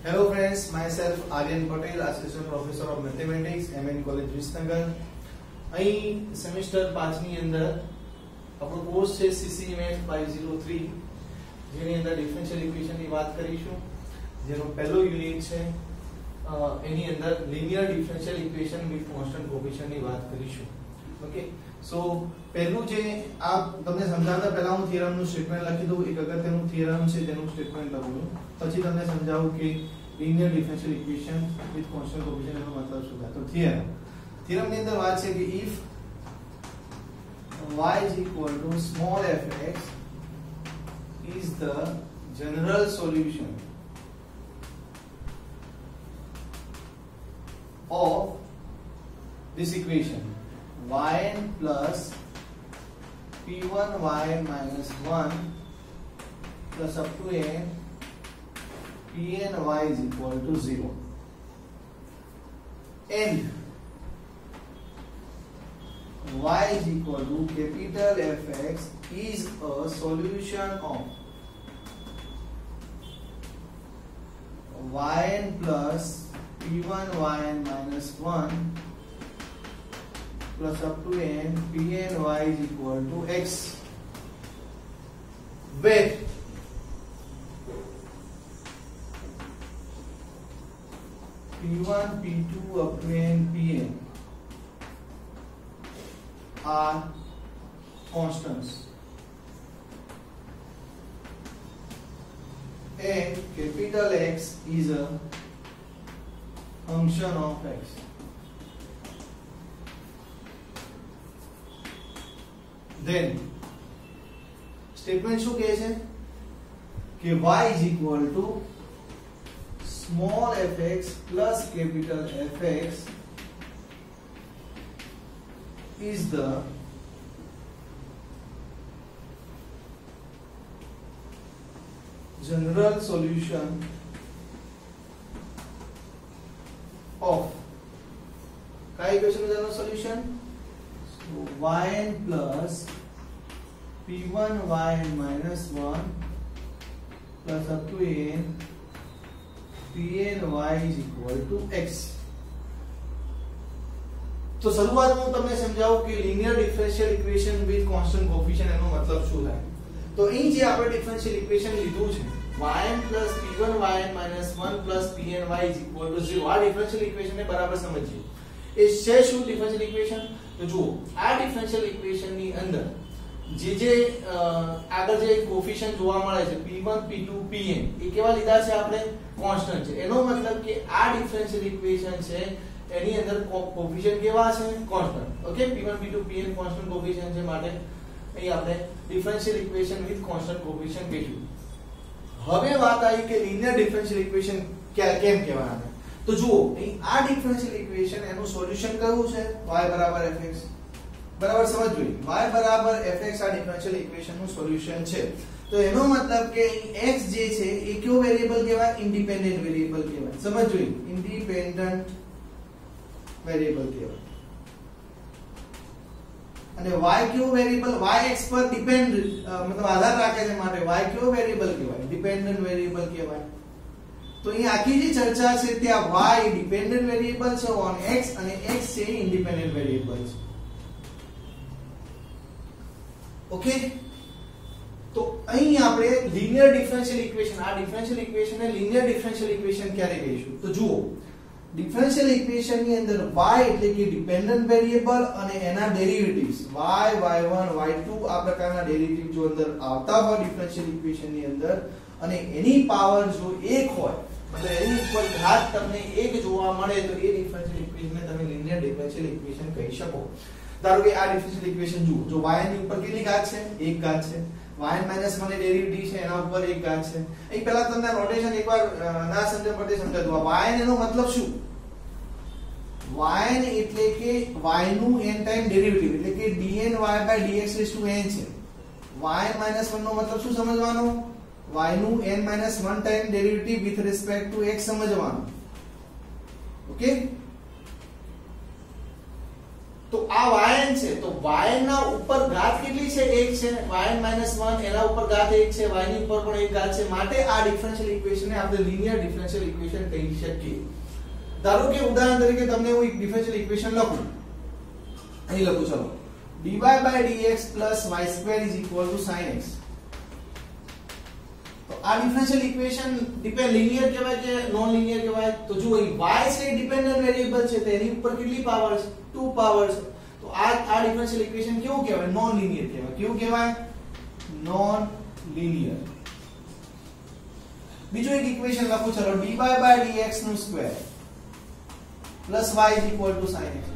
Hello friends, myself Aryan Patel, Assistant Professor of Mathematics, MN College Visnagar. અહીં semester 5 ની અંદર આપણો કોર્સ છે CC Math 503 જેની અંદર ડિફરન્શિયલ ઇક્વેશન ની વાત કરીશું. જેનો પહેલો યુનિટ છે એની અંદર linear differential equation with constant coefficient ની વાત કરીશું. ઓકે, સો પહેલું જે આ તમને સમજાવતા પહેલા હું થિયરમ નું સ્ટેટમેન્ટ લખી દઉં. એક અગત્યનું થિયરમ છે તેનું સ્ટેટમેન્ટ લખું, પછી તમને સમજાવું કે linear differential equation with constant coefficient એનો મતલબ શું થાય. તો થિયરમ ની અંદર વાત છે કે if y is equal to small fx is the general solution of this equation yn plus p1 yn minus 1 plus up to n pn y is equal to 0 and y is equal to capital Fx is a solution of yn plus p1 yn minus 1 plus up to n pn y is equal to x, where p1 p2 up to n pn are constants and capital X is a function of x. Then statement શું કહે છે કે y is equal to small fx plus capital Fx is the general solution of काय equation का general solution. So yn plus p1 yn minus 1 plus up to n pn y is equal to x. तो शुरुआत में તમને સમજાવું કે linear differential equation with constant coefficient એનો મતલબ શું થાય. તો અહીં જે આપણે ડિફરન્શિયલ ઇક્વેશન લીધું છે yn plus p1 yn minus 1 plus pny is equal to 0, આ ડિફરન્શિયલ ઇક્વેશન ને બરાબર સમજીએ. એ છે શું ડિફરન્શિયલ ઇક્વેશન? તો જુઓ, આ ડિફરન્શિયલ ઇક્વેશન ની અંદર જે આગળ જે કોએફિશિયન્ટ જોવા મળે છે p1 p2 pn એ કેવા લીધા છે આપણે? કોન્સ્ટન્ટ છે. એનો મતલબ કે આ ડિફરન્શિયલ ઇક્વેશન છે એની અંદર કોએફિશિયન્ટ કેવા છે? Constant. Okay, p1 p2 pn constant coefficient છે માટે અહીં આપણે differential equation with constant coefficient કહીશું. હવે વાત આવી કે લિનિયર ડિફરન્શિયલ ઇક્વેશન કેમ કહેવાય. તો જુઓ, અહીં આ ડિફરન્શિયલ ઇક્વેશન એનું સોલ્યુશન કયું છે? y બરાબર fx. બરાબર સમજજો, y બરાબર fx આ ડિફરન્શિયલ ઇક્વેશન નું સોલ્યુશન છે. તો એનો મતલબ કે અહીં x જે છે એ કયો વેરીએબલ કહેવાય? ઇન્ડિપેન્ડન્ટ વેરીએબલ કહેવાય. સમજજો, ઇન્ડિપેન્ડન્ટ વેરીએબલ કહેવાય. અને y કયો વેરીએબલ? y x પર ડિપેન્ડ મતલબ આધાર રાખે છે માટે y કયો વેરીએબલ કહેવાય? ડિપેન્ડન્ટ વેરીએબલ કહેવાય. તો અહીં આખી જે ચર્ચા છે ત્યાં y ડિપેન્ડન્ટ વેરીએબલ છે ઓન x અને x છે ઇન્ડિપેન્ડન્ટ વેરીએબલ છે. ઓકે, તો અહીં આપણે લિનિયર ડિફરન્શિયલ ઇક્વેશન, આ ડિફરન્શિયલ ઇક્વેશન ને લિનિયર ડિફરન્શિયલ ઇક્વેશન ક્યારે કહીશું? તો જુઓ, ડિફરન્શિયલ ઇક્વેશન ની અંદર y એટલે કે ડિપેન્ડન્ટ વેરીએબલ અને એના ડેરિવેટિવ્સ y y1 y2 આ પ્રકારના ડેરિવેટિવ જો અંદર આવતા હોય ડિફરન્શિયલ ઇક્વેશન ની અંદર અને એની પાવર જો 1 હોય એટલે એની ઉપર ઘાત તમને 1 જોવા મળે તો એ ડિફરન્શિયલ ઇક્વેશન ને તમે લિનિયર ડિફરન્શિયલ ઇક્વેશન કહી શકો. ધારો કે આ ડિફરન્શિયલ ઇક્વેશન જુઓ, જો y ની ઉપર કેટલી ઘાત છે? 1 ઘાત છે. yn minus 1 એ ડેરિવેટિવ છે એના ઉપર 1 ઘાત છે. અહીં પહેલા તમને નોટેશન એકવાર ના સમજણ પડે સમજાવી દઉં. yn એનો મતલબ શું? yn એટલે કે y નું n ટાઈમ ડેરિવેટિવ એટલે કે dny by dx n છે. yn minus 1 નો મતલબ શું સમજવાનો? y નું n minus 1 time derivative with respect to x સમજવાનું. ઓકે, તો આ yn છે તો yn ના ઉપર ઘાત કેટલી છે 1 છે yn -1 એના ઉપર ઘાત 1 છે y ની ઉપર પણ 1 ઘાત છે માટે આ ડિફરન્શિયલ ઇક્વેશન ને આપણે લિનિયર ડિફરન્શિયલ ઇક્વેશન કહી શકીએ ધારો કે ઉદાહરણ તરીકે તમને હું એક ડિફરન્શિયલ ઇક્વેશન લખું અહીં લખું ચલો dy/dx y² sin x તો આ ડિફરન્શિયલ ઇક્વેશન ડિપેન્ડ લિનિયર કહેવાય કે નોન લિનિયર કહેવાય તો જો અહીં y છે ડિપેન્ડન્ટ વેરીએબલ છે તેની ઉપર કેટલી પાવર છે 2 પાવર છે તો આ ડિફરન્શિયલ ઇક્વેશન કેવું કહેવાય નોન લિનિયર કહેવાય કેવું કહેવાય નોન લિનિયર બીજું એક ઇક્વેશન લખું ચલો dy/dx² y sin x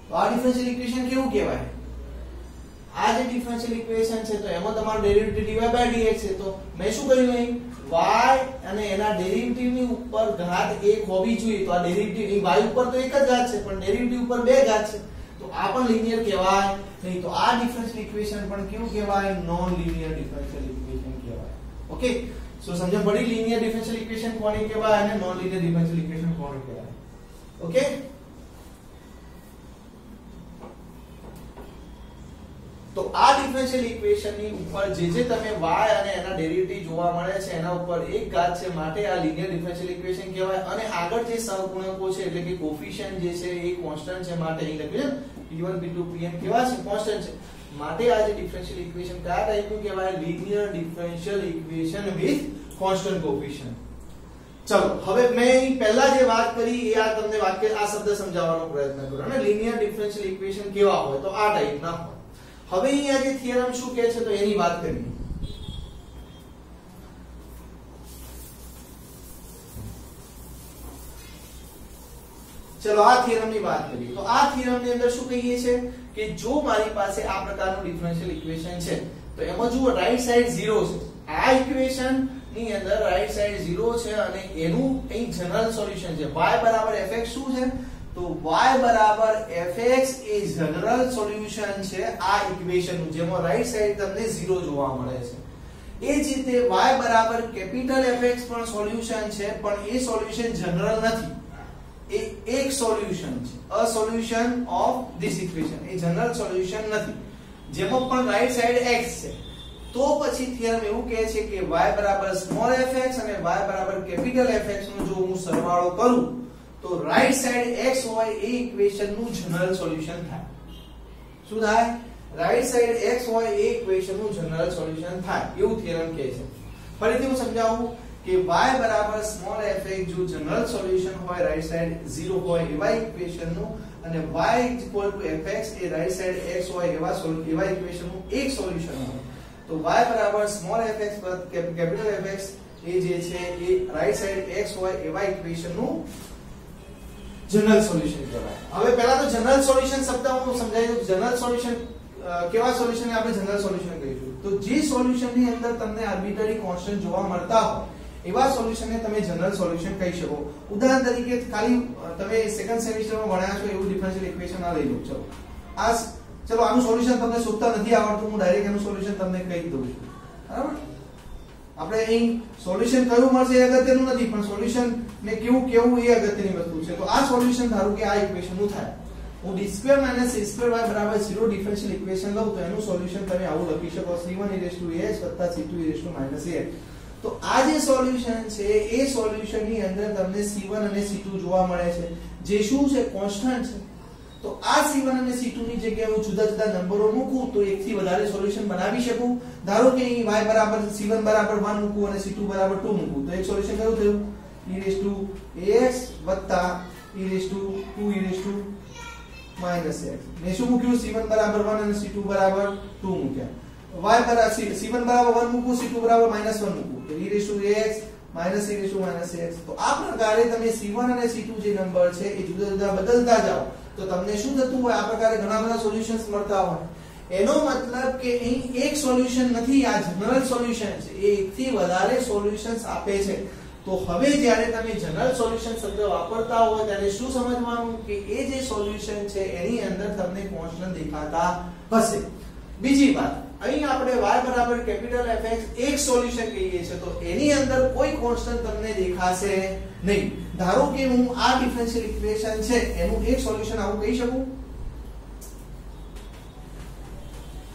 તો આ ડિફરન્શિયલ ઇક્વેશન કેવું કહેવાય આ જે ડિફરન્શિયલ ઇક્વેશન છે તો એમાં તમારો ડેરિવેટિવ dy/dx છે તો મેં શું કહ્યું અહીં y અને એના ડેરિવેટિવ ની ઉપર ઘાત 1 હોવી જોઈએ તો આ ડેરિવેટિવ y ઉપર તો એક જ ઘાત છે પણ ડેરિવેટિવ ઉપર બે ઘાત છે તો આ પણ લિનિયર કહેવાય નહીં તો આ ડિફરન્શિયલ ઇક્વેશન પણ કેવું કહેવાય નોન લિનિયર ડિફરન્શિયલ ઇક્વેશન કહેવાય ઓકે સો સમજણ પડી લિનિયર ડિફરન્શિયલ ઇક્વેશન કોને કહેવાય અને નોન લિનિયર ડિફરન્શિયલ ઇક્વેશન કોને કહેવાય ઓકે તો આ ડિફરન્શિયલ ઇક્વેશન ની ઉપર જે તમે y અને એના ડેરિવેટિવ જોવા મળે છે એના ઉપર એક ઘાત છે માટે આ લિનિયર ડિફરન્શિયલ ઇક્વેશન કહેવાય અને આગળ જે સહગુણકો છે એટલે કે કોફિશિયન્ટ જે છે એ કોન્સ્ટન્ટ છે માટે અહીં લખ્યું છે p1 p2 pn કેવા છે કોન્સ્ટન્ટ છે માટે આ જે ડિફરન્શિયલ ઇક્વેશન કયા ટાઈપનું કહેવાય linear differential equation with constant coefficient ચલો હવે મેં પહેલા જે વાત કરી એ આ તમને વાક્ય આ શબ્દ સમજાવવાનો પ્રયત્ન કર્યો અને લિનિયર ડિફરન્શિયલ ઇક્વેશન કેવા હોય તો આ ટાઈપના હોય હવે અહીંયા જે થિયરમ શું કહે છે તો એની વાત કરીએ ચલો આ થિયરમ ની વાત કરીએ તો આ થિયરમ ની અંદર શું કહીએ છે કે જો મારી પાસે આ પ્રકારનું ડિફરન્શિયલ ઇક્વેશન છે તો એમાં જુઓ રાઈટ સાઈડ 0 છે આ ઇક્વેશન ની અંદર રાઈટ સાઈડ 0 છે અને એનું અહીં જનરલ સોલ્યુશન છે y fx શું છે તો y fx એ જનરલ સોલ્યુશન છે આ ઇક્વેશન નું જેમાં રાઈટ સાઈડ તમને 0 જોવા મળે છે એ જ રીતે y કેપિટલ fx પણ સોલ્યુશન છે પણ એ સોલ્યુશન જનરલ નથી એ એક સોલ્યુશન છે અ solution of this equation A general solution નથી જેમાં પણ રાઈટ સાઈડ x છે તો પછી થિયરમ એવું કહે છે કે y સ્મોલ fx અને y કેપિટલ fx નો જો હું સરવાળો કરું તો રાઈટ સાઈડ x હોય એ ઇક્વેશન નું જનરલ સોલ્યુશન થાય શું થાય રાઈટ સાઈડ x હોય એ ઇક્વેશન નું જનરલ સોલ્યુશન થાય એવું થિયરમ કહે છે ફરીથી હું સમજાવું કે y સ્મોલ fx જો જનરલ સોલ્યુશન હોય રાઈટ સાઈડ 0 હોય એવા ઇક્વેશન નું અને y fx એ રાઈટ સાઈડ x હોય એવા ઇક્વેશન નું એક સોલ્યુશન હોય તો y small fx capital fx એ જે છે એ રાઈટ સાઈડ x હોય એવા ઇક્વેશન નું જનરલ સોલ્યુશન કહેવાય હવે પહેલા તો જનરલ સોલ્યુશન શબ્દ હું સમજાવી દઉં જનરલ સોલ્યુશન કેવા સોલ્યુશન ને આપણે જનરલ સોલ્યુશન કહીશું તો જે સોલ્યુશન ની અંદર તમને આર્બિટ્રરી કોન્સ્ટન્ટ જોવા મળતા હોય એવા સોલ્યુશન ને તમે જનરલ સોલ્યુશન કહી શકો ઉદાહરણ તરીકે ખાલી તમે સેકન્ડ સેમિસ્ટરમાં ભણ્યા છો એવું ડિફરન્શિયલ ઇક્વેશન આ લઈ લો ચલો આનું સોલ્યુશન તમને શોધતા નથી આવડતું હું ડાયરેક્ટ એનું સોલ્યુશન તમને કહી દઉં છું બરાબર આપણે અહીં સોલ્યુશન કયું મળશે એ અગત્યનું નથી પણ સોલ્યુશન ને કેવું એ અગત્યની વસ્તુ છે તો આ સોલ્યુશન ધારો કે આ ઇક્વેશન નું થાય હું d2 - c2y 0 ડિફરન્શિયલ ઇક્વેશન લઉં તો એનું સોલ્યુશન તમે આવું લખી શકો c1e⁻x c2e−ax તો આ જે સોલ્યુશન છે એ સોલ્યુશન ની અંદર તમને c1 અને c2 જોવા મળે છે જે શું છે કોન્સ્ટન્ટ છે તો આ c1 અને c2 ની જગ્યાએ હું જુદા જુદા નંબરો મૂકું તો એક થી વધારે સોલ્યુશન બનાવી શકું ધારો કે અહીં y c1 1 મૂકું અને c2 2 મૂકું તો એક સોલ્યુશન કયું થયું e⁻ax e⁻2e⁻ મેં શું મૂક્યું c1 1 અને c2 2 મૂક્યા c1 1 મૂકું c2 -1 મૂકું તો e⁻ax e⁻ax તો આ પ્રકારે તમે c1 અને c2 જે નંબર છે એ જુદા જુદા બદલતા જાઓ તો તમને શું થતું હોય આ પ્રકારે ઘણા બધા સોલ્યુશન્સ મળતા હોય એનો મતલબ કે અહીં એક સોલ્યુશન નથી આ જનરલ સોલ્યુશન છે એ એકથી વધારે સોલ્યુશન્સ આપે છે તો હવે જ્યારે તમે જનરલ સોલ્યુશન શબ્દ વાપરતા હો ત્યારે શું સમજવાનું કે એ જે સોલ્યુશન છે એની અંદર તમને કોન્સ્ટન્ટ દેખાતા હશે બીજી વાત અહીં આપણે y કેપિટલ fx એક સોલ્યુશન કહીએ છે તો એની અંદર કોઈ કોન્સ્ટન્ટ તમને દેખાશે નહીં ધારો કે હું આ ડિફરન્શિયલ ઇક્વેશન છે એનું એક સોલ્યુશન આવું કહી શકું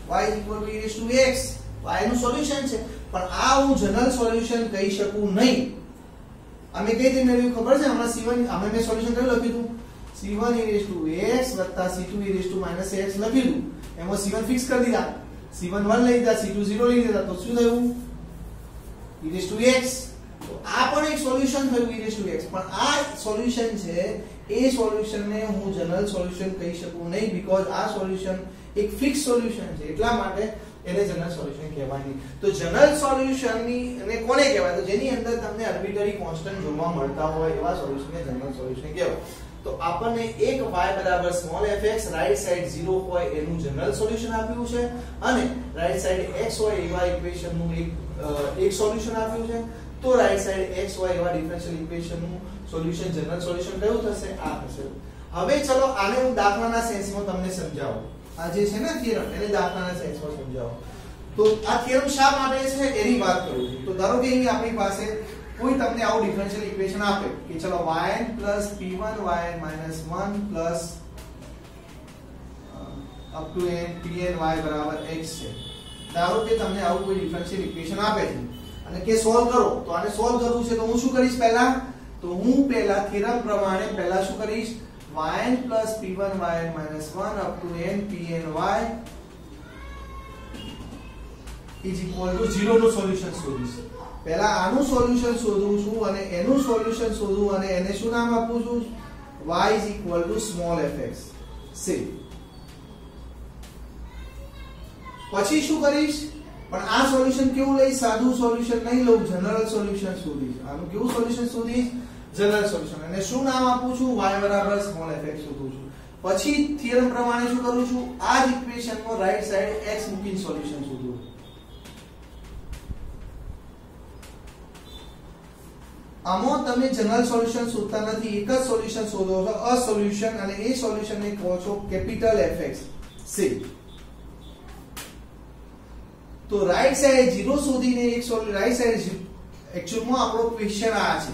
y = e raised to x y નું સોલ્યુશન છે પણ આ હું જનરલ સોલ્યુશન કહી શકું નહીં અમે કઈ રીતે મેળવ્યું ખબર છે હમણાં c1 અમે મેં સોલ્યુશન કયું લખ્યું હતું c1 e raised to x c2 e raised to x લખ્યું હતું એમાં c1 ફિક્સ કરી દીધા c1 1 લઈ લીધા c2 0 લઈ લીધા તો શું થયું e raised to x તો આ પણ એક સોલ્યુશન થયું e raised to x પણ આ સોલ્યુશન છે એ સોલ્યુશન ને હું જનરલ સોલ્યુશન કહી શકું નહીં બીકોઝ આ સોલ્યુશન એક ફિક્સ સોલ્યુશન છે એટલા માટે એને જનરલ સોલ્યુશન કહેવાય નહીં તો જનરલ સોલ્યુશન ની અને કોને કહેવાય તો જેની અંદર તમને આર્બિટરી કોન્સ્ટન્ટ જોવા મળતા હોય એવા સોલ્યુશનને જનરલ સોલ્યુશન કહેવાય તો આપણને એક y small fx right side 0 હોય એનું જનરલ સોલ્યુશન આપ્યું છે અને રાઈટ સાઈડ x હોય એવા ઇક્વેશન નું એક સોલ્યુશન આપ્યું છે તો રાઈટ સાઈડ x y એવા ડિફરન્શિયલ ઇક્વેશન નું સોલ્યુશન જનરલ સોલ્યુશન કયું થશે આ થશે હવે ચલો આને હું દાખલાના સેન્સમાં તમને સમજાવું આ જે છે ને થિયરમ એને દાખલાના સેન્સમાં સમજાવો તો આ થિયરમ શા માટે છે એની વાત કરું છું તો ધારો કે અહીં આપણી પાસે કોઈ તમને આવું ડિફરન્શિયલ ઇક્વેશન આપે કે ચલો yn p1 yn -1 up to n pny બરાબર x છે ધારો કે તમને આવું કોઈ ડિફરન્શિયલ ઇક્વેશન આપે છે અને કે સોલ્વ કરો તો આને સોલ્વ કરવું છે તો હું શું કરીશ પહેલા તો હું પહેલા થિયરમ પ્રમાણે પહેલા શું કરીશ yn p1 yn -1 up to n pny is equal to 0 નું સોલ્યુશન શોધીશ પહેલા આનું સોલ્યુશન શોધું છું અને એનું સોલ્યુશન શોધું અને એને શું નામ આપું છું y is equal to small fx C પછી શું કરીશ પણ આ સોલ્યુશન કેવું લઈશ સાદું સોલ્યુશન નહીં લઉં જનરલ સોલ્યુશન શોધીશ આનું કેવું સોલ્યુશન શોધીશ જનરલ સોલ્યુશન અને શું નામ આપું છું y બરાબર સ્મોલ fx શોધું છું પછી થિયરમ પ્રમાણે શું કરું છું આ જ ઇક્વેશનમાં રાઈટ સાઈડ x મૂકીને સોલ્યુશન શોધું આમાં તમે જનરલ સોલ્યુશન શોધતા નથી એક જ સોલ્યુશન શોધો છો અ સોલ્યુશન અને એ સોલ્યુશનને કહો છો કેપિટલ fx સી તો રાઈટ સાઈડ 0 શોધીને એક રાઈટ સાઈડ એક્ચ્યુઅલમાં આપણો ક્વેશ્ચન આ છે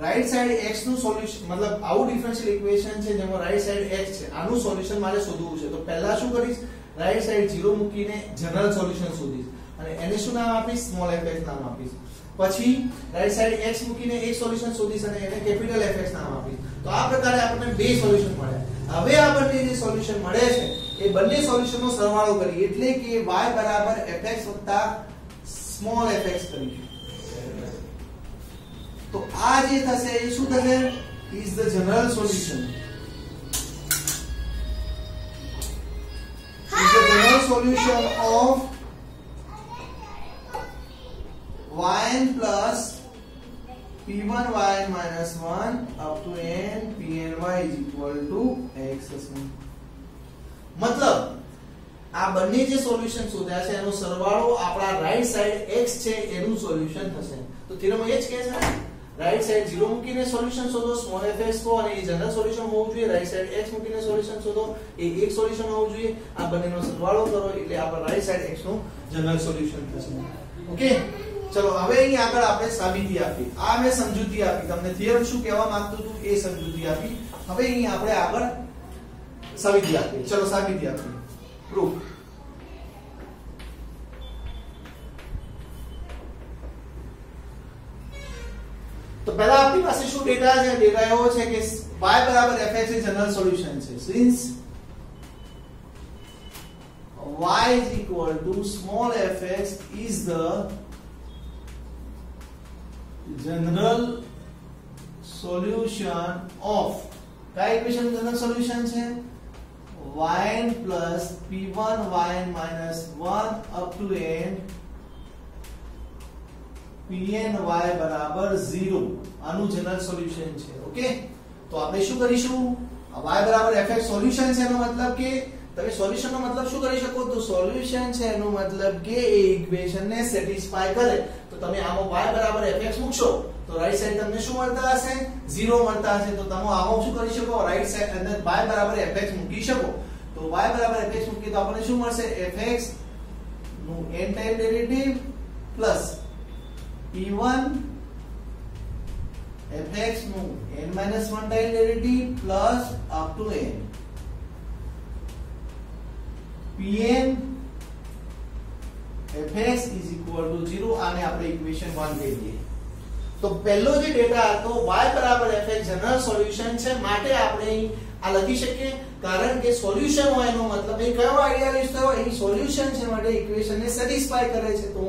રાઈટ સાઈડ x નું સોલ્યુશન મતલબ આવું ડિફરન્શિયલ ઇક્વેશન છે જેમાં રાઈટ સાઈડ x છે આનું સોલ્યુશન મારે શોધવું છે તો પહેલા શું કરીશ રાઈટ સાઈડ 0 મૂકીને જનરલ સોલ્યુશન શોધીશ અને એને શું નામ આપીશ સ્મોલ fx નામ આપીશ પછી રાઈટ સાઈડ x મૂકીને એક સોલ્યુશન શોધીશ અને એને કેપિટલ fx નામ આપીશ તો આ પ્રકારે આપણને બે સોલ્યુશન મળ્યા હવે આપણને જે સોલ્યુશન મળે છે એ બંને સોલ્યુશનનો સરવાળો કરી એટલે કે y બરાબર fx સ્મોલ fx કરીશું તો આ જે થશે એ શું થશે is the general solution is the general solution of yn plus p1 yn minus 1 up to n pny is equal to x मतलब આ બંને જે સોલ્યુશન શોધ્યા છે એનો સરવાળો આપણા રાઈટ સાઈડ x છે એનું સોલ્યુશન થશે તો થિયરમ એ જ કહે છે રાઈટ સાઈડ 0 મૂકીને સોલ્યુશન શોધો સ્મોલ fx કો અને એ જનરલ સોલ્યુશન હોવું જોઈએ રાઈટ સાઈડ x મૂકીને સોલ્યુશન શોધો એ એક સોલ્યુશન હોવું જોઈએ આ બંનેનો સરવાળો કરો એટલે આપણા રાઈટ સાઈડ x નું જનરલ સોલ્યુશન થશે ઓકે ચલો હવે અહીં આગળ આપણે સાબિતી આપી આ મેં સમજૂતી આપી તમને થિયરમ શું કહેવા માંગતું હતું એ સમજૂતી આપી હવે અહીં આપણે આગળ સાબિતી આપી ચલો સાબિતી આપી પ્રૂફ તો પહેલા આપણી પાસે શું ડેટા છે ડેટા એવો છે કે y બરાબર fx એ જનરલ સોલ્યુશન છે since y is equal to small fx is the general solution of क्या इक्वेशन जनरल सॉल्यूशन है yn plus p1 yn minus 1 up to n pny બરાબર 0 આનું જનરલ સોલ્યુશન છે ઓકે તો આપણે શું કરીશું y બરાબર fx સોલ્યુશન છે એનો મતલબ કે તમે સોલ્યુશન નો મતલબ શું કરી શકો તો સોલ્યુશન છે એનો મતલબ કે એ ઇક્વેશન ને સેટિસ્ફાય કરે તો તમે આમાં y બરાબર fx મૂકશો તો રાઈટ સાઈડ તમને શું મળતા હશે 0 મળતા હશે તો તમે આમાં શું કરી શકો રાઈટ સાઈડ અંદર y બરાબર fx મૂકી શકો તો y બરાબર fx મૂકી તો આપણને શું મળશે fx નું n time derivative plus p1 fx નું n - 1 time derivative plus up to n pn fx is equal to 0 આને આપણે ઇક્વેશન 1 કહીએ. તો પહેલો જે ડેટા હતો y બરાબર fx જનરલ સોલ્યુશન છે, માટે આપણે આ લખી શકીએ, કારણ કે સોલ્યુશન હોય એનો મતલબ એ કયો આઈડિયા યુઝ થયો, એ સોલ્યુશન છે માટે ઇક્વેશન ને સેટિસ્ફાય કરે છે. તો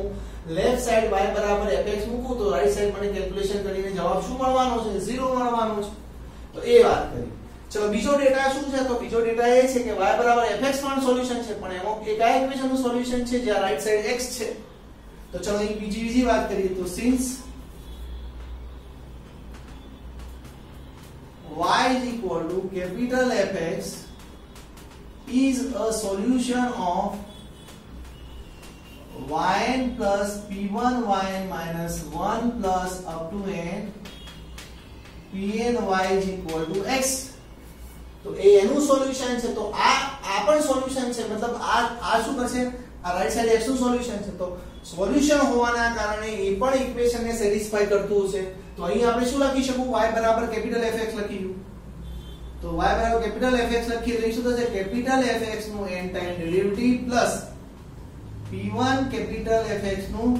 લેફ્ટ સાઈડ y બરાબર fx મૂકું તો રાઈટ સાઈડ મને કેલ્ક્યુલેશન કરીને જવાબ શું મળવાનો છે, 0 મળવાનો છે. તો એ વાત કરી. ચલો બીજો ડેટા શું છે, તો બીજો ડેટા એ છે કે y બરાબર fx પણ સોલ્યુશન છે, પણ એમાં એ કયા ઇક્વેશનનું સોલ્યુશન છે, જ્યાં રાઈટ સાઈડ x છે. તો ચલો અહીં બીજી વાત કરીએ તો since y is equal to capital Fx is a solution of yn plus p1 yn minus 1 plus up to n pn y is equal to x. તો એ એનું સોલ્યુશન છે. તો આ પણ સોલ્યુશન છે, મતલબ આ શું કરશે, આ રાઈટ સાઈડ x નું સોલ્યુશન છે. તો સોલ્યુશન હોવાના કારણે એ પણ ઇક્વેશન ને સેટિસ્ફાય કરતું હશે. તો અહીં આપણે શું લખી શકું, y બરાબર કેપિટલ fx લખીશું. તો y બરાબર કેપિટલ fx લખીએ તો શું થશે, કેપિટલ fx નું n time derivative plus p1 capital fx નું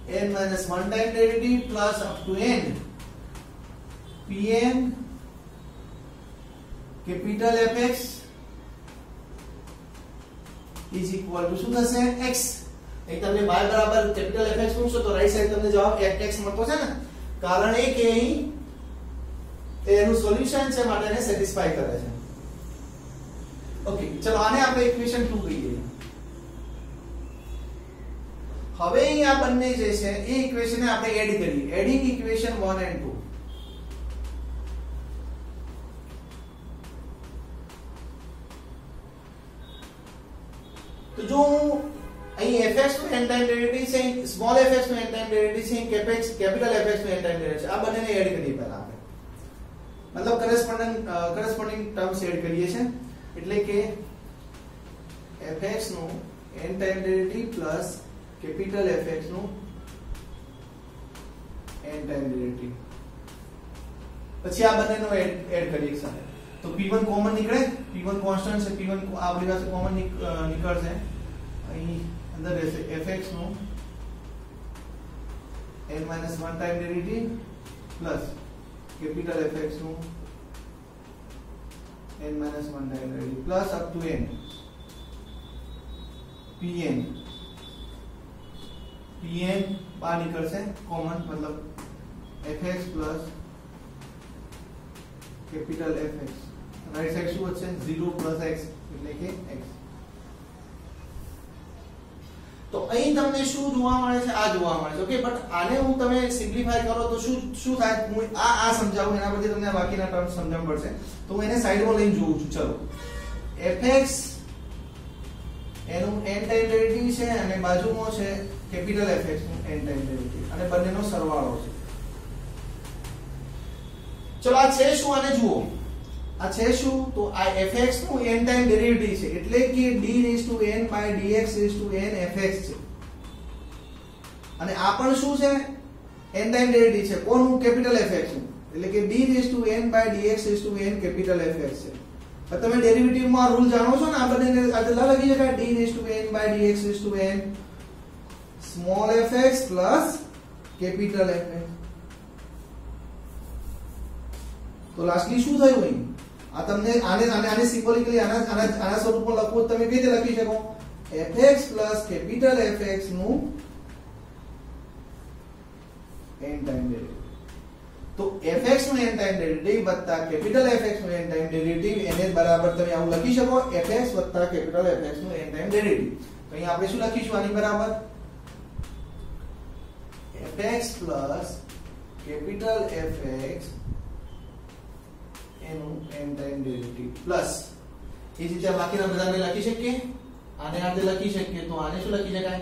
n - 1 time derivative plus up to n pn capital fx is equal to શું થશે, x. અહીં તમને y બરાબર કેપિટલ fx મૂકશો તો રાઈટ સાઈડ તમને જવાબ x મળતો છે ને, કારણ એ કે અહીં એનું સોલ્યુશન છે માટે એને સેટિસ્ફાય કરે છે. ઓકે, ચલો આને આપણે ઇક્વેશન 2 કહીએ. હવે અહીં આ બંને જે છે એ ઇક્વેશન ને આપણે એડ કરીએ, એડિંગ ઇક્વેશન 1 and 2. તો જો અહીં fx નું n ટાઈમ ડેરિવેટિવ છે, સ્મોલ fx નું n ટાઈમ ડેરિવેટિવ છે, કેપિટલ fx નું n ટાઈમ ડેરિવેટિવ છે, આ બંનેને એડ કરીએ પહેલા આપણે, મતલબ કરસ્પોન્ડિંગ ટર્મ્સ એડ કરીએ છે. એટલે કે fx નું n time derivative plus capital fx નું n ટાઈમ ડેરિવેટિવ, પછી આ બંનેનો એડ કરીએ એકસાથે. તો p1 કોમન નીકળે, p1 કોન્સ્ટન્ટ છે, p1 આપણી પાસે કોમન નીકળશે. અહીં અંદર રહેશે fx નું n - 1 time derivative plus capital fx નું n - 1 time derivative plus up to n pn બહાર નીકળશે કોમન, મતલબ fx plus capital fx, right side શું વધશે, 0 પ્લસ x એટલે કે x. તો અહીં તમને શું જોવા મળે છે, આ જોવા મળે છે. ઓકે, બટ આને હું તમે સિમ્પ્લિફાય કરો તો શું થાય, હું આ સમજાવું, એના પછી તમને બાકીના ટર્મ્સ સમજવા પડશે. તો હું એને સાઈડમાં લઈને જોઉં છું. ચલો, fx એનું n ટાઈમ ડેરિવેટિવ છે અને બાજુમાં છે કેપિટલ fx નું n ટાઈમ ડેરિવેટિવ, અને બંનેનો સરવાળો છે. ચલો આ છે શું, આને જુઓ, આ છે શું, તો આ fx નું n ટાઈમ ડેરિવેટિવ છે, એટલે કે d(n/dx(n fx) છે. અને આ પણ શું છે, n ટાઈમ ડેરિવેટિવ છે, કોનું, કેપિટલ fx નું, એટલે કે d(n/dx(n કેપિટલ fx) છે. હવે તમે ડેરિવેટિવ માં રૂલ જાણો છો ને, આ બંનેને આટલા લખી શકાય, d(n/dx(n small fx plus capital fx. તો લાસ્ટલી શું થયું અહીં, આ તમને આને સિમ્બોલિકલી આના સ્વરૂપમાં લખવું, તમે કઈ રીતે લખી શકો, fx પ્લસ કેપિટલ fx નું n ટાઈમ ડેરિવેટિવ. તો fx નું n ટાઈમ ડેરિવેટિવ વત્તા કેપિટલ fx નું n ટાઈમ ડેરિવેટિવ, એને બરાબર તમે આવું લખી શકો, fx વત્તા કેપિટલ fx નું n ટાઈમ ડેરિવેટિવ. તો અહીં આપણે શું લખીશું આની બરાબર, fx પ્લસ કેપિટલ fx એનું n ટાઈમ ડેરિવેટિવ પ્લસ એ જ રીતે બાકીના બધાને લખી શકીએ, આને આ રીતે લખી શકીએ. તો આને શું લખી શકાય,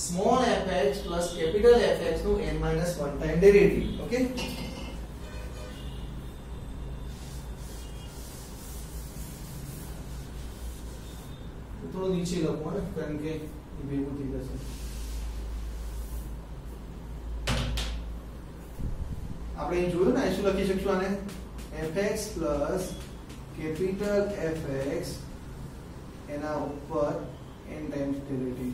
small fx plus capital fx નું n - 1 ટાઈમ ડેરિવેટિવ. ઓકે, થોડું નીચે લખો ને, કારણ કે એ ભેગું થઈ જશે. આપણે અહીં જોયું ને, શું લખી શકશું આને, fx પ્લસ કેપિટલ fx એના ઉપર n ટાઈમ્સ ડેરિવેટિવ.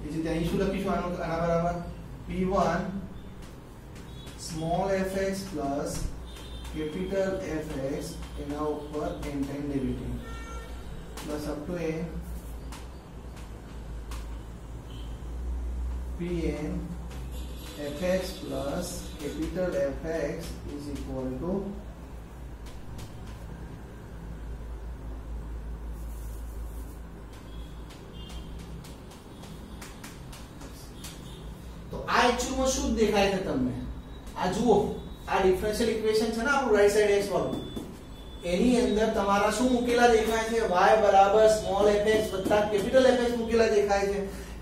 બીજી ત્યાં શું લખીશું આના બરાબર p1 small fx plus capital fx એના ઉપર n time derivative plus up to n pn fx plus capital Fx is equal to તો આ એકચ્યુઅલમાં શું દેખાય છે તમને? આ જુઓ, આ ડિફરન્શિયલ ઇક્વેશન છે ને આપણું રાઈટ સાઈડ x વાળું, એની અંદર તમારા શું મૂકેલા દેખાય છે? y બરાબર સ્મોલ fx વત્તા કેપિટલ fx મૂકેલા દેખાય છે.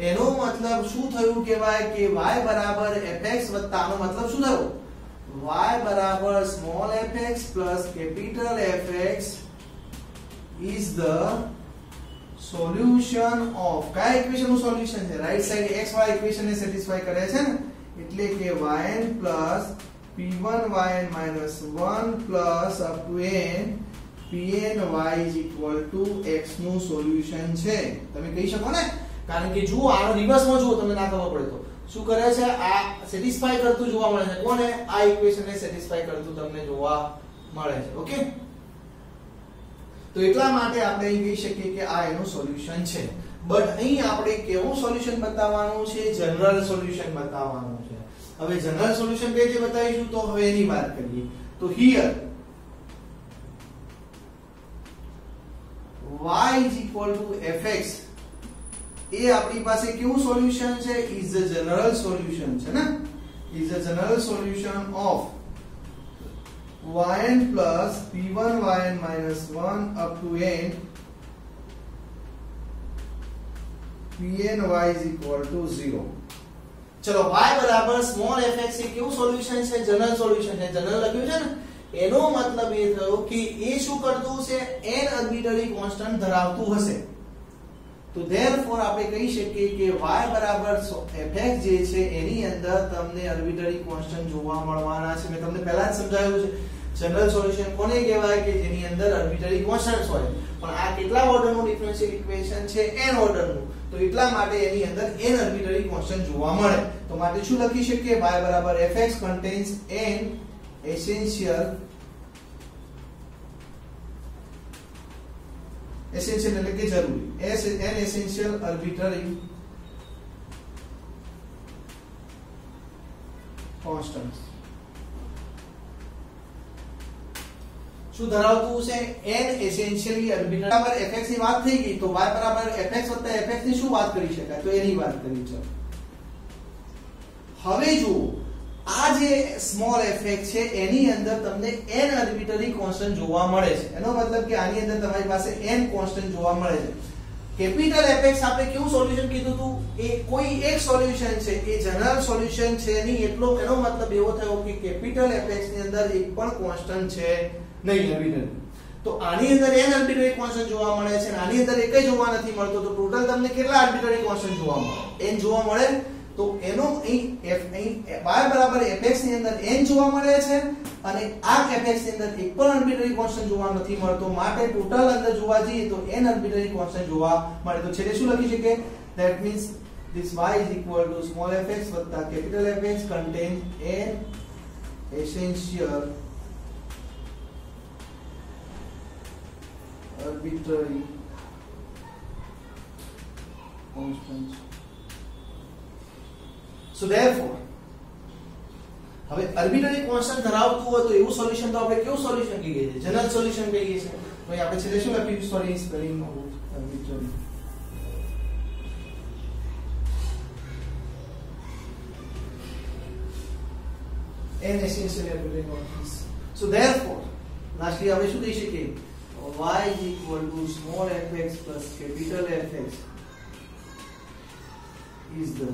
એનો મતલબ શું થયું કહેવાય કે y બરાબર fx વત્તા, આનો મતલબ શું થયો? y બરાબર small fx plus capital fx is the solution of કયા ઇક્વેશન નું સોલ્યુશન છે? રાઈટ સાઈડ x વાળા ઇક્વેશન ને સેટિસ્ફાય કરે છે ને, એટલે કે yn plus p1 yn minus 1 plus up to n pn y is equal to x નું સોલ્યુશન છે. તમે કહી શકો ને, કારણ કે જુઓ આનો રિવર્સમાં જુઓ, તમને ના ખબર પડે તો શું કરે છે? આ સેટિસ્ફાય કરતું જોવા મળે છે. કોને? આ ઇક્વેશનને સેટિસ્ફાય કરતું તમને જોવા મળે છે. ઓકે, તો એટલા માટે આપણે કહી શકીએ કે આ એનું સોલ્યુશન છે. બટ અહીં આપણે કેવું સોલ્યુશન બતાવવાનું છે? જનરલ સોલ્યુશન બતાવવાનું છે. હવે જનરલ સોલ્યુશન કઈ રીતે બતાવીશું તો હવે એની વાત કરીએ. તો here y is equal to fx એ આપણી પાસે કેવું સોલ્યુશન છે? ઇઝ ધ જનરલ સોલ્યુશન છે ને, is the general solution of yn plus p1 yn minus 1 up to n pn y is equal to 0. ચલો, y બરાબર સ્મોલ fx એ કેવું solution છે? જનરલ સોલ્યુશન છે. જનરલ લખ્યું છે ને, એનો મતલબ એ થયો કે એ શું કરતું છે? n આર્બિટ્રરી કોન્સ્ટન્ટ ધરાવતું હશે. તો therefore આપણે કહી શકીએ કે y બરાબર fx જે છે એની અંદર તમને આર્બિટ્રરી કોન્સ્ટન્ટ જોવા મળવાના છે. મેં તમને પહેલા જ સમજાવ્યું છે, જનરલ સોલ્યુશન કોને કહેવાય? કે જેની અંદર આર્બિટ્રરી કોન્સ્ટન્ટ્સ હોય. પણ આ કેટલા ઓર્ડરનું ડિફરન્શિયલ ઇક્વેશન છે? n ઓર્ડરનું. તો એટલા માટે એની અંદર n આર્બિટ્રરી કોન્સ્ટન્ટ જોવા મળે. તો માટે શું લખી શકીએ? y બરાબર fx contains n essential એટલે કે જરૂરી n essential arbitrary constants. શું ધરાવતું છે? n essentially arbitrary. બરાબર fx ની વાત થઈ ગઈ, તો y બરાબર fx વત્તા fx ની શું વાત કરી શકાય? તો એની વાત કરી. ચલો હવે જુઓ, આ જે સ્મોલ fx છે એની અંદર તમને n આર્બિટ્રરી કોન્સ્ટન્ટ જોવા મળે છે. એનો મતલબ કે આની અંદર તમારી પાસે n કોન્સ્ટન્ટ જોવા મળે છે. કેપિટલ fx આપણે કેવું સોલ્યુશન કીધું હતું? એ કોઈ એક સોલ્યુશન છે, એ જનરલ સોલ્યુશન છે નહીં. એટલો એનો મતલબ એવો થયો કે કેપિટલ fx ની અંદર એક પણ કોન્સ્ટન્ટ છે નહીં આર્બિટ્રરી. તો આની અંદર n આર્બિટ્રરી કોન્સ્ટન્ટ જોવા મળે છે અને આની અંદર એકય જોવા નથી મળતો. તો ટોટલ તમને કેટલા આર્બિટ્રરી કોન્સ્ટન્ટ જોવા મળે? n જોવા મળે. તો એનો અહીં y બરાબર fx ની અંદર n જોવા મળે છે અને આ fx ની અંદર એક પણ આર્બિટ્રરી કોન્સ્ટન્ટ જોવા નથી મળતો. માટે ટોટલ અંદર જોવા જઈએ તો n આર્બિટ્રરી કોન્સ્ટન્ટ જોવા મળે. તો છેલ્લે શું લખી શકીએ? that means this y is equal to small fx વત્તા capital Fx contains n essential arbitrary constants. So therefore હવે આર્બિટ્રરી કોન્સ્ટન્ટ ધરાવતું હોય તો એવું સોલ્યુશન તો આપણે કેવું સોલ્યુશન કહીએ છીએ? જનરલ સોલ્યુશન કહીએ છીએ. તો આપણે છેલ્લે શું લખ્યું? સોરી, સ્પેલિંગ નો arbitrary. n essentially arbitrary constants. So therefore lastly આપણે શું કહી શકીએ? y is equal to small fx plus capital Fx is the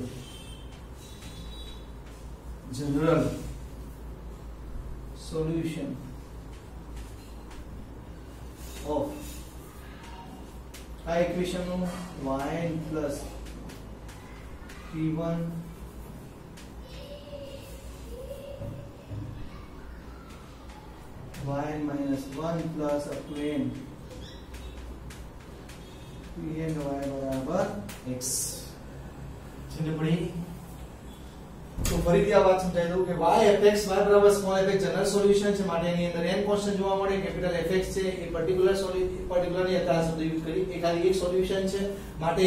general solution of આ ઇક્વેશન નું yn plus p1 y yn minus 1 plus up to n pn y બરાબર x સમજ પડી। તો ફરીથી આ વાત સમજાઈ દઉં કે y fx y બરાબર સ્મોલ fx જનરલ સોલ્યુશન છે માટે એની અંદર n કોન્સ્ટન્ટ જોવા મળે, કેપિટલ fx છે એ પર્ટિક્યુલર ની અત્યારે શબ્દ યુઝ કરી એ ખાલી એક સોલ્યુશન છે માટે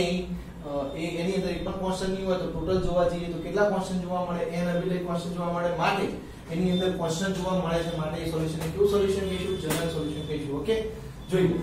એની અંદર એક પણ કોન્સ્ટન્ટ નહીં હોય તો ટોટલ જોવા જઈએ તો કેટલા કોન્સ્ટન્ટ જોવા મળે n અબિલિટી કોન્સ્ટન્ટ જોવા મળે માટે એની અંદર કોન્સ્ટન્ટ જોવા મળે છે માટે એ સોલ્યુશન ને કેવું સોલ્યુશન કહીશું, જનરલ સોલ્યુશન કહીશું। ઓકે, જોઈ લો